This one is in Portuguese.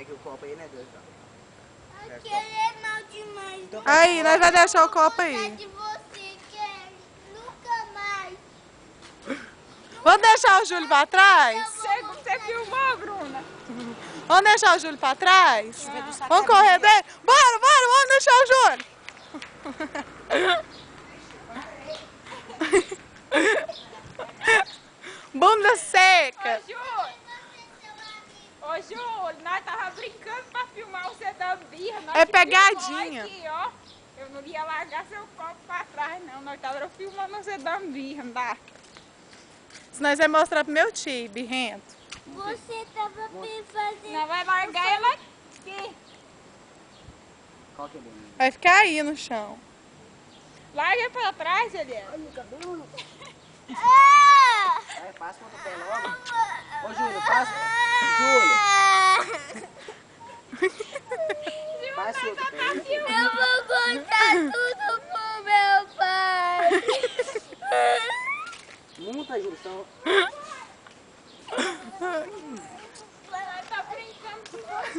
Pega o copo aí, né, Deus? Aquele é mal demais. Então, Aí, nós vai deixar o copo aí. De você, Kelly. Nunca mais. Vamos deixar o Júlio pra trás? Você filmou, Bruna? Vamos deixar o Júlio pra trás? Vamos correr dele? Bora, vamos deixar o Júlio. Bunda seca. Ô, Júlio, nós tava brincando pra filmar você da birra. É pegadinha. Aqui, ó. Eu não ia largar seu copo pra trás, não. Nós tava filmando você da birra, não dá? Se nós vamos mostrar pro meu tio, birrento. Você tava me fazendo... Não vai largar ela aqui. qual que é bem? Vai ficar aí no chão. Larga pra trás, Eliel. Ai, meu cabelo. Ah! Vai, passa o pé logo. Ô, Júlio, passa. Júlio. Passa o outro pé. Eu vou contar tudo pro meu pai. Muita junção. Ela tá brincando com você.